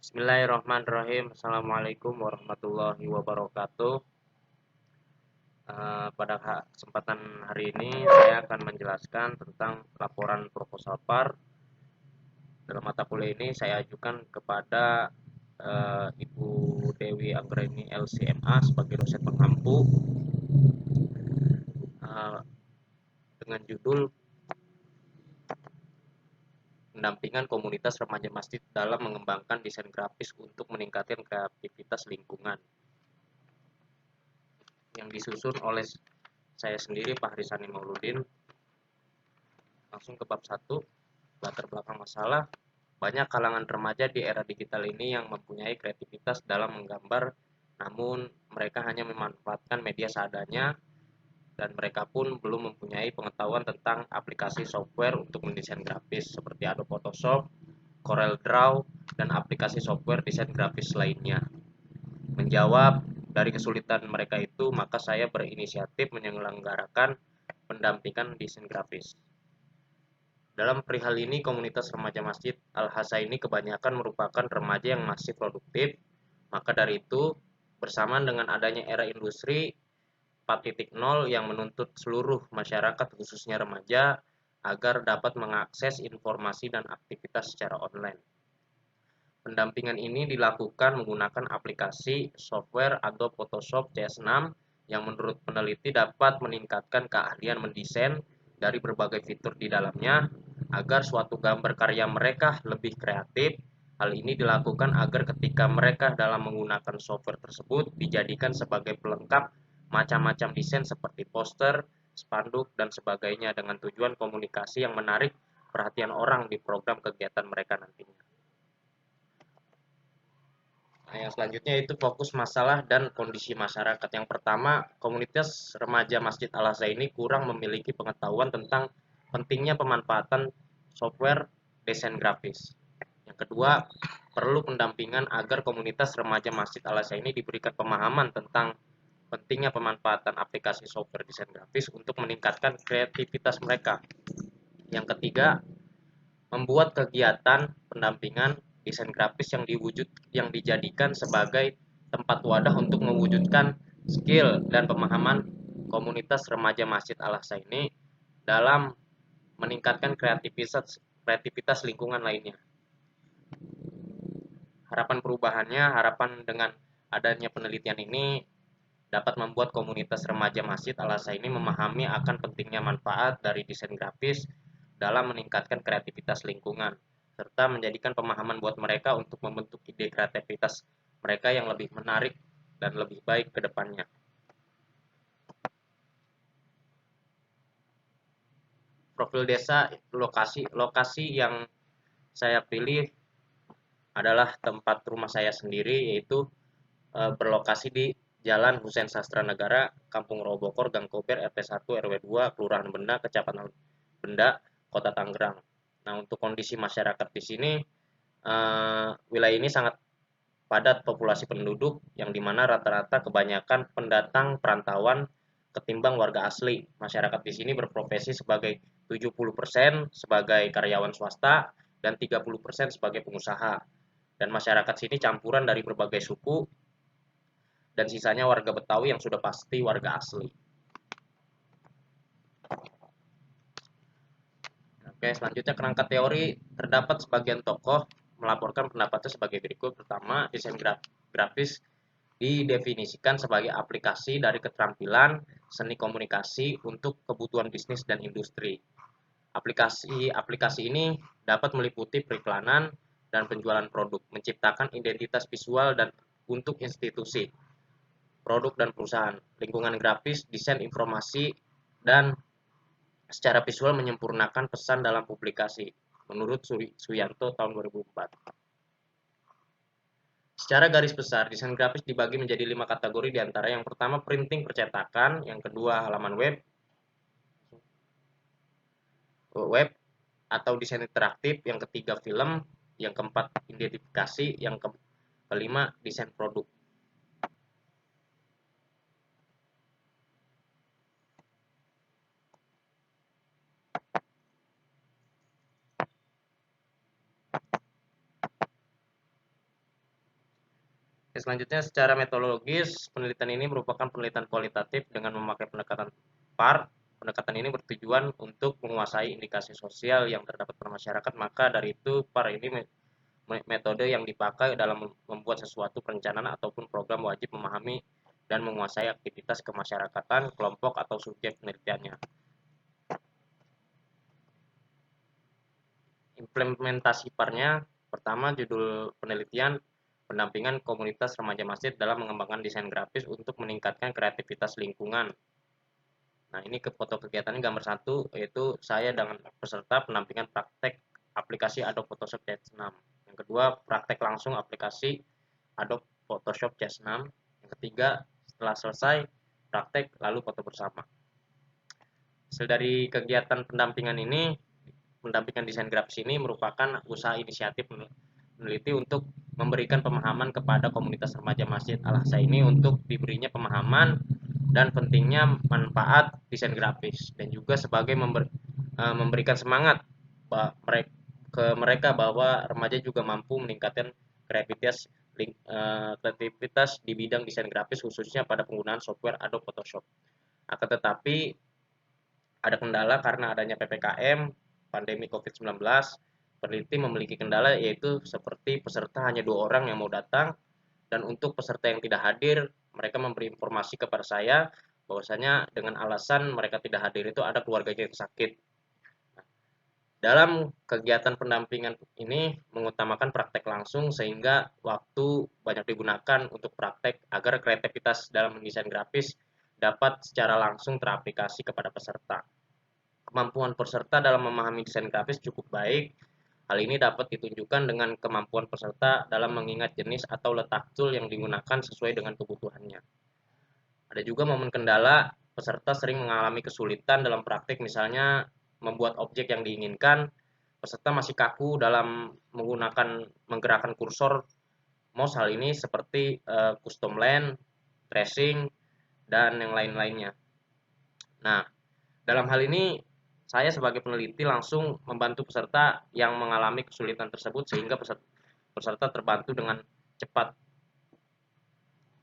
Bismillahirrahmanirrahim. Assalamualaikum warahmatullahi wabarakatuh. Pada kesempatan hari ini saya akan menjelaskan tentang laporan proposal PAR. Dalam mata kuliah ini saya ajukan kepada Ibu Dewi Anggreni LCMA sebagai dosen pengampu uh, dengan judul pendampingan komunitas remaja masjid dalam mengembangkan desain grafis untuk meningkatkan kreativitas lingkungan, yang disusun oleh saya sendiri, Pak Harisani Mauludin. Langsung ke bab 1, latar belakang masalah. Banyak kalangan remaja di era digital ini yang mempunyai kreativitas dalam menggambar, namun mereka hanya memanfaatkan media seadanya dan mereka pun belum mempunyai pengetahuan tentang aplikasi software untuk mendesain grafis seperti Adobe Photoshop, Corel Draw, dan aplikasi software desain grafis lainnya. Menjawab dari kesulitan mereka itu, maka saya berinisiatif menyelenggarakan pendampingan desain grafis. Dalam perihal ini, komunitas remaja Masjid Al-Husaini kebanyakan merupakan remaja yang masih produktif. Maka dari itu, bersamaan dengan adanya era industri 4.0 yang menuntut seluruh masyarakat, khususnya remaja, agar dapat mengakses informasi dan aktivitas secara online. Pendampingan ini dilakukan menggunakan aplikasi software Adobe Photoshop CS6 yang menurut peneliti dapat meningkatkan keahlian mendesain dari berbagai fitur di dalamnya agar suatu gambar karya mereka lebih kreatif. Hal ini dilakukan agar ketika mereka dalam menggunakan software tersebut dijadikan sebagai pelengkap macam-macam desain seperti poster, spanduk, dan sebagainya dengan tujuan komunikasi yang menarik perhatian orang di program kegiatan mereka nantinya. Nah, yang selanjutnya itu fokus masalah dan kondisi masyarakat. Yang pertama, komunitas remaja Masjid Al-Azhar ini kurang memiliki pengetahuan tentang pentingnya pemanfaatan software desain grafis. Yang kedua, perlu pendampingan agar komunitas remaja Masjid Al-Azhar ini diberikan pemahaman tentang pentingnya pemanfaatan aplikasi software desain grafis untuk meningkatkan kreativitas mereka. Yang ketiga, membuat kegiatan pendampingan desain grafis yang dijadikan sebagai tempat wadah untuk mewujudkan skill dan pemahaman komunitas remaja Masjid Al-Aqsa ini dalam meningkatkan kreativitas lingkungan lainnya. Harapan dengan adanya penelitian ini dapat membuat komunitas remaja Masjid Al-Aqsa ini memahami akan pentingnya manfaat dari desain grafis dalam meningkatkan kreativitas lingkungan, serta menjadikan pemahaman buat mereka untuk membentuk ide kreativitas mereka yang lebih menarik dan lebih baik ke depannya. Profil desa, lokasi yang saya pilih adalah tempat rumah saya sendiri, yaitu berlokasi di Jalan Husein Sastra Negara, Kampung Robokor, Gang Kober, RT 1 RW 2, Kelurahan Benda, Kecamatan Benda, Kota Tangerang. Nah, untuk kondisi masyarakat di sini, wilayah ini sangat padat populasi penduduk yang dimana rata-rata kebanyakan pendatang perantauan ketimbang warga asli. Masyarakat di sini berprofesi sebagai 70% sebagai karyawan swasta dan 30% sebagai pengusaha. Dan masyarakat sini campuran dari berbagai suku dan sisanya warga Betawi yang sudah pasti warga asli. Oke, selanjutnya kerangka teori. Terdapat sebagian tokoh melaporkan pendapatnya sebagai berikut. Pertama, desain grafis didefinisikan sebagai aplikasi dari keterampilan seni komunikasi untuk kebutuhan bisnis dan industri. Aplikasi ini dapat meliputi periklanan dan penjualan produk, menciptakan identitas visual dan untuk institusi, produk dan perusahaan, lingkungan grafis, desain informasi, dan secara visual menyempurnakan pesan dalam publikasi, menurut Suyanto tahun 2004. Secara garis besar, desain grafis dibagi menjadi 5 kategori, diantara yang pertama printing percetakan, yang kedua halaman web atau desain interaktif, yang ketiga film, yang keempat identifikasi, yang kelima desain produk. selanjutnya secara metodologis, penelitian ini merupakan penelitian kualitatif dengan memakai pendekatan PAR. Pendekatan ini bertujuan untuk menguasai indikasi sosial yang terdapat pada masyarakat. Maka dari itu, PAR ini metode yang dipakai dalam membuat sesuatu perencanaan ataupun program wajib memahami dan menguasai aktivitas kemasyarakatan, kelompok atau subjek penelitiannya. Implementasi PAR-nya, pertama judul penelitian, pendampingan komunitas remaja masjid dalam mengembangkan desain grafis untuk meningkatkan kreativitas lingkungan. Nah, ini ke foto kegiatannya gambar 1, yaitu saya dengan peserta pendampingan praktek aplikasi Adobe Photoshop CS6. Yang kedua, praktek langsung aplikasi Adobe Photoshop CS6. Yang ketiga, setelah selesai praktek lalu foto bersama. Hasil dari kegiatan pendampingan ini, pendampingan desain grafis ini merupakan usaha inisiatif peneliti untuk memberikan pemahaman kepada komunitas remaja Masjid Al-Aqsa ini untuk diberinya pemahaman dan pentingnya manfaat desain grafis, dan juga sebagai memberikan semangat ke mereka bahwa remaja juga mampu meningkatkan kreativitas di bidang desain grafis, khususnya pada penggunaan software Adobe Photoshop. Akan tetapi ada kendala karena adanya PPKM, pandemi COVID-19. Peneliti memiliki kendala, yaitu seperti peserta hanya 2 orang yang mau datang, dan untuk peserta yang tidak hadir, mereka memberi informasi kepada saya bahwasanya dengan alasan mereka tidak hadir itu ada keluarganya yang sakit. Dalam kegiatan pendampingan ini mengutamakan praktek langsung, sehingga waktu banyak digunakan untuk praktek agar kreativitas dalam mendesain grafis dapat secara langsung teraplikasi kepada peserta. Kemampuan peserta dalam memahami desain grafis cukup baik. Hal ini dapat ditunjukkan dengan kemampuan peserta dalam mengingat jenis atau letak tool yang digunakan sesuai dengan kebutuhannya. Ada juga momen kendala, peserta sering mengalami kesulitan dalam praktik, misalnya membuat objek yang diinginkan. Peserta masih kaku dalam menggerakkan kursor mouse. Hal ini seperti custom line, tracing, dan yang lain-lainnya. Nah, dalam hal ini saya sebagai peneliti langsung membantu peserta yang mengalami kesulitan tersebut, sehingga peserta terbantu dengan cepat.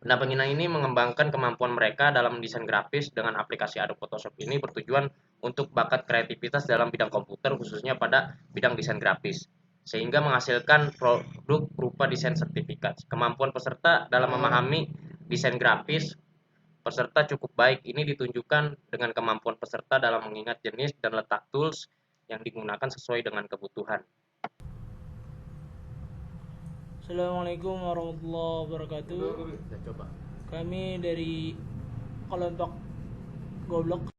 Pendampingan ini mengembangkan kemampuan mereka dalam desain grafis dengan aplikasi Adobe Photoshop. Ini bertujuan untuk bakat kreativitas dalam bidang komputer, khususnya pada bidang desain grafis, sehingga menghasilkan produk berupa desain sertifikat. Kemampuan peserta dalam memahami desain grafis peserta cukup baik. Ini ditunjukkan dengan kemampuan peserta dalam mengingat jenis dan letak tools yang digunakan sesuai dengan kebutuhan. Assalamualaikum warahmatullahi wabarakatuh. Kami dari kelompok Goblok